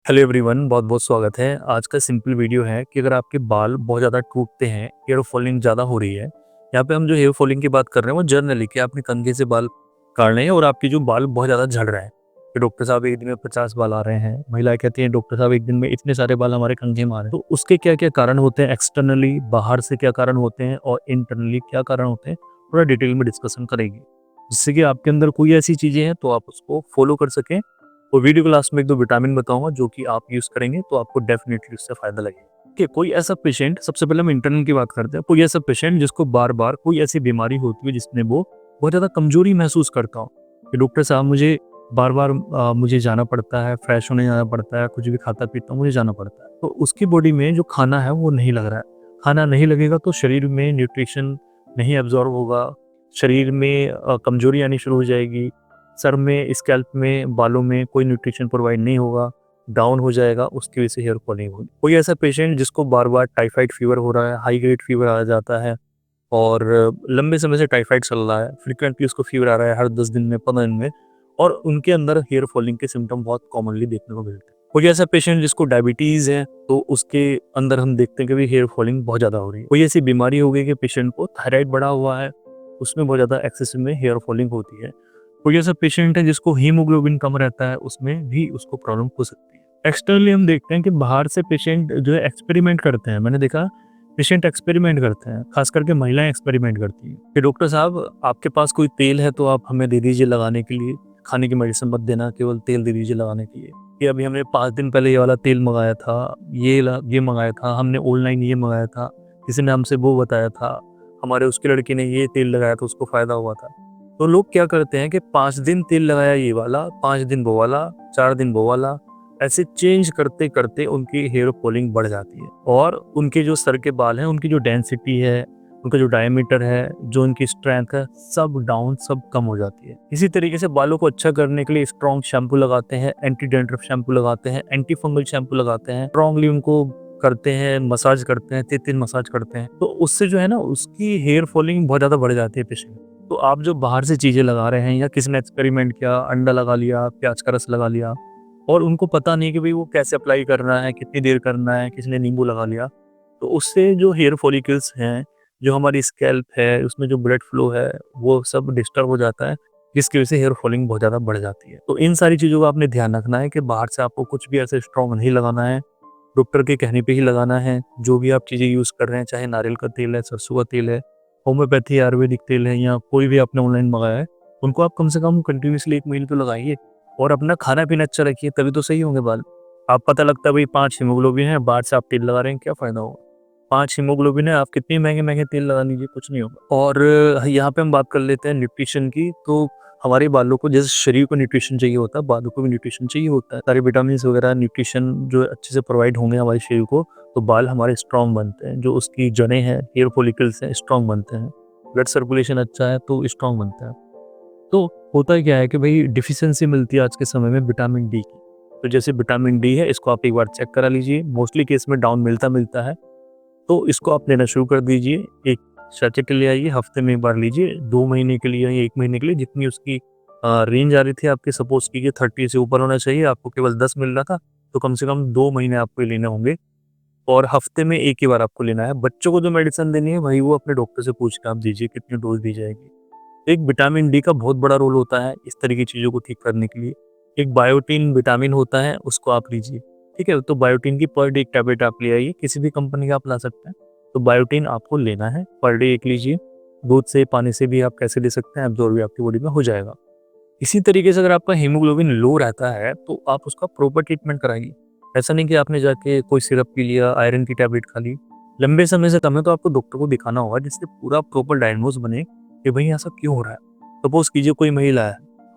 Hello everyone, बहुत बहुत स्वागत है। आज का सिंपल वीडियो है कि अगर आपके बाल बहुत ज़्यादा टूटते हैं, हेयर फॉलिंग ज़्यादा हो रही है। यहाँ पे हम जो हेयर फॉलिंग की बात कर रहे हैं वो जनरली कि आपने कंघे से बाल काट रहे हैं और आपके जो बाल बहुत ज़्यादा झड़ रहे हैं। कि डॉक्टर साहब एक दिन में 50 बाल आ रहे हैं, महिलाएं कहती हैं डॉक्टर साहब एक दिन में इतने सारे बाल हमारे कंघे में आ रहे हैं। तो उसके क्या क्या कारण होते हैं, एक्सटर्नली बाहर से क्या कारण होते हैं और इंटरनली क्या कारण होते हैं, थोड़ा डिटेल में डिस्कशन करेंगे, जिससे कि आपके अंदर कोई ऐसी चीज़ें हैं तो आप उसको फॉलो कर सकें। और वीडियो के लास्ट में 1-2 विटामिन बताऊँगा जो कि आप यूज़ करेंगे तो आपको डेफ़िनेटली उससे फ़ायदा लगेगा। कि कोई ऐसा पेशेंट, सबसे पहले हम इंटरनल की बात करते हैं। कोई ऐसा पेशेंट जिसको बार-बार कोई ऐसी बीमारी होती है जिसमें वो बहुत ज़्यादा कमज़ोरी महसूस करता हो कि डॉक्टर साहब मुझे बार-बार मुझे जाना पड़ता है, फ्रेश होने जाना पड़ता है, कुछ भी खाता-पीता हूँ मुझे जाना पड़ता है। तो उसकी बॉडी में जो खाना है वो नहीं लग रहा है। खाना नहीं लगेगा तो शरीर में न्यूट्रिशन नहीं अब्ज़ॉर्ब होगा, शरीर में कमज़ोरी आनी शुरू हो जाएगी। सर में, स्कैल्प में, बालों में कोई न्यूट्रिशन प्रोवाइड नहीं होगा, डाउन हो जाएगा, उसकी वजह से हेयर फॉलिंग होगी। कोई ऐसा पेशेंट जिसको बार-बार टाइफाइड फीवर हो रहा है, हाई ग्रेड फीवर आ जाता है और लंबे समय से टाइफाइड चल रहा है, फ्रीक्वेंटली उसको फीवर आ रहा है हर 10 दिन में, 15 दिन में, और उनके अंदर हेयर फॉलिंग के सिम्पटम बहुत कॉमनली देखने को मिलते हैं। कोई ऐसा पेशेंट जिसको डायबिटीज़ है, तो उसके अंदर हम देखते हैं कि भी हेयर फॉलिंग बहुत ज़्यादा हो रही है। कोई ऐसी बीमारी हो गई कि पेशेंट को थायराइड बढ़ा हुआ है, उसमें बहुत ज़्यादा एक्सेसिव में हेयर फॉलिंग होती है। कोई ऐसा पेशेंट है जिसको हीमोग्लोबिन कम रहता है, उसमें भी उसको प्रॉब्लम हो सकती है। एक्सटर्नली हम देखते हैं कि बाहर से पेशेंट जो है एक्सपेरिमेंट करते हैं। मैंने देखा पेशेंट एक्सपेरिमेंट करते हैं, खास करके महिलाएं एक्सपेरिमेंट करती हैं कि डॉक्टर साहब आपके पास कोई तेल है तो आप हमें दे दीजिए लगाने के लिए, खाने की मेडिसिन मत देना, केवल तेल दे दीजिए लगाने के लिए। कि अभी हमने 5 दिन पहले ये वाला तेल मंगाया था, ये मंगाया था, हमने ऑनलाइन ये मंगाया था, किसी ने हमसे वो बताया था, हमारे उसके लड़के ने ये तेल लगाया था उसको फ़ायदा हुआ था। तो लोग क्या करते हैं कि 5 दिन तेल लगाया ये वाला, 5 दिन वो वाला, 4 दिन वो वाला, ऐसे चेंज करते-करते उनकी हेयर फॉलिंग बढ़ जाती है और उनके जो सर के बाल हैं, उनकी जो डेंसिटी है, उनका जो डायमीटर है, जो उनकी स्ट्रेंथ है, सब डाउन, सब कम हो जाती है। इसी तरीके से बालों को अच्छा करने के लिए स्ट्रॉन्ग शैम्पू लगाते हैं, एंटी डैंड्रफ शैम्पू लगाते हैं, एंटी फंगल शैम्पू लगाते हैं, स्ट्रॉन्गली उनको करते हैं, मसाज करते हैं, 3-3 मसाज करते हैं। तो उससे जो है ना उसकी हेयर फॉलिंग बहुत ज़्यादा बढ़ जाती है पेशेंट। तो आप जो बाहर से चीज़ें लगा रहे हैं या किसी ने एक्सपेरिमेंट किया, अंडा लगा लिया, प्याज का रस लगा लिया और उनको पता नहीं कि भई वो कैसे अप्लाई करना है, कितनी देर करना है, किसी ने नींबू लगा लिया। तो उससे जो हेयर फॉलिकल्स हैं, जो हमारी स्कैल्प है, उसमें जो ब्लड फ्लो है, वो सब डिस्टर्ब हो जाता है, जिसकी वजह से हेयर फॉलिंग बहुत ज़्यादा बढ़ जाती है। तो इन सारी चीज़ों का आपने ध्यान रखना है कि बाहर से आपको कुछ भी ऐसे स्ट्रॉन्ग नहीं लगाना है, डॉक्टर के कहने पे ही लगाना है। जो भी आप चीज़ें यूज़ कर रहे हैं, चाहे नारियल का तेल है, सरसों का तेल है, होम्योपैथी आयुर्वेदिक तेल है या कोई भी आपने ऑनलाइन मंगाया है, उनको आप कम से कम कंटिन्यूअसली 1 महीने तो लगाइए और अपना खाना-पीना अच्छा रखिए, तभी तो सही होंगे बाल। आप पता लगता है भई 5 हीमोग्लोबिन है, बाहर से आप तेल लगा रहे हैं, क्या फ़ायदा होगा? 5 हीमोग्लोबिन है, आप कितने महँगे-महँगे तेल लगा लीजिए, कुछ नहीं होगा। और यहाँ पे हम बात कर लेते हैं न्यूट्रिशन की, तो हमारे बालों को जैसे शरीर को न्यूट्रिशन चाहिए होता है, बालों को भी न्यूट्रिशन चाहिए होता है। सारे विटामिन्स वगैरह न्यूट्रिशन जो अच्छे से प्रोवाइड होंगे हमारे शरीर को, तो बाल हमारे स्ट्रॉन्ग बनते हैं। जो उसकी जड़ें हैं, हेयर फॉलिकल्स हैं, स्ट्रॉन्ग बनते हैं। ब्लड सर्कुलेशन अच्छा है तो स्ट्रॉन्ग बनता है। तो होता क्या है कि भई डिफिशियंसी मिलती है आज के समय में विटामिन डी की। तो जैसे विटामिन डी है, इसको आप एक बार चेक करा लीजिए। मोस्टली केस में डाउन मिलता-मिलता है, तो इसको आप लेना शुरू कर दीजिए। एक सैचेट ले आइए, हफ्ते में 1 बार लीजिए, 2 महीने के लिए या 1 महीने के लिए जितनी उसकी रेंज आ रही थी आपकी, सपोज़ कीजिए 30 से ऊपर होना चाहिए, आपको केवल 10 मिल रहा था, तो कम से कम 2 महीने आपको ये लेने होंगे और हफ्ते में 1 ही बार आपको लेना है। बच्चों को जो मेडिसिन देनी है, वही वो अपने डॉक्टर से पूछ के आप दीजिए कितनी डोज़ दी जाएगी। एक विटामिन डी का बहुत बड़ा रोल होता है इस तरह की चीज़ों को ठीक करने के लिए। एक बायोटिन विटामिन होता है, उसको आप लीजिए, ठीक है? तो बायोटिन की पर डे एक टैबलेट आप ले आइए, किसी भी कंपनी का आप ला सकते हैं। तो बायोटिन आपको लेना है, पर डे 1 लीजिए। दूध से, पानी से भी आप कैसे ले सकते हैं, एब्ज़ॉर्ब भी आपकी बॉडी में हो जाएगा। इसी तरीके से अगर आपका हीमोग्लोबिन लो रहता है, तो आप उसका प्रॉपर ट्रीटमेंट कराइए। ऐसा नहीं कि आपने जाके कोई सिरप पी लिया, आयरन की टैबलेट खा ली। लंबे समय से कम है तो आपको डॉक्टर को दिखाना होगा जिससे पूरा प्रॉपर डायग्नोज़ बने कि भई ऐसा क्यों हो रहा है। सपोज़ कीजिए कोई महिला है,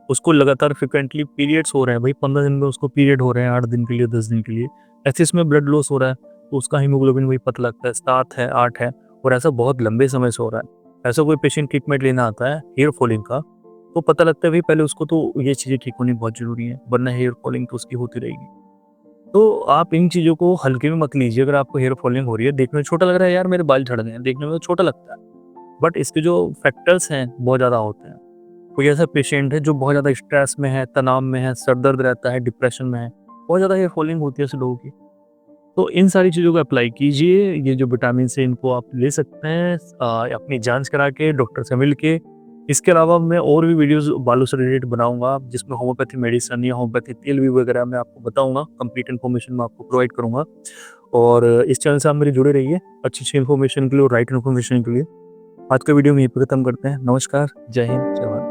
उसको लगातार फ्रीक्वेंटली पीरियड्स हो रहे हैं, भई 15 दिन में उसको पीरियड हो रहे हैं, 8 दिन के लिए, 10 दिन के लिए। ऐसे इसमें ब्लड लॉस हो रहा है, तो उसका हीमोग्लोबिन वही पता लगता है 7 है, 8 है और ऐसा बहुत लंबे समय से हो रहा है। ऐसा कोई पेशेंट ट्रीटमेंट लेने आता है हेयर फॉलिंग का, तो पता लगता है भई पहले उसको तो ये चीज़ें ठीक होनी बहुत ज़रूरी है, वरना हेयर फॉलिंग तो उसकी होती रहेगी। तो आप इन चीज़ों को हल्के में मत लीजिए। अगर आपको हेयर फॉलिंग हो रही है, देखने में छोटा लग रहा है, यार मेरे बाल झड़ गए हैं, देखने में तो छोटा लगता है, बट इसके जो फैक्टर्स हैं बहुत ज़्यादा होते हैं। कोई ऐसा पेशेंट है जो बहुत ज़्यादा स्ट्रेस में है, तनाव में है, सर दर्द रहता है, डिप्रेशन में है, बहुत ज़्यादा हेयर फॉलिंग होती है ऐसे लोगों की। तो इन सारी चीज़ों को अप्लाई कीजिए, ये जो विटामिन है इनको आप ले सकते हैं अपनी जाँच करा के, डॉक्टर से मिल के। इसके अलावा मैं और भी वीडियोज़ बालों से रिलेटेड बनाऊँगा, जिसमें होम्योपैथी मेडिसिन या होम्योपैथी तेल भी वगैरह मैं आपको बताऊँगा, कंप्लीट इन्फॉर्मेशन मैं आपको प्रोवाइड करूँगा। और इस चैनल से आप मेरे जुड़े रहिए, अच्छी-अच्छी इन्फॉर्मेशन के लिए और राइट इन्फॉर्मेशन के लिए। आज का वीडियो हम यहीं पे खत्म करते हैं। नमस्कार, जय हिंद, जय भारत।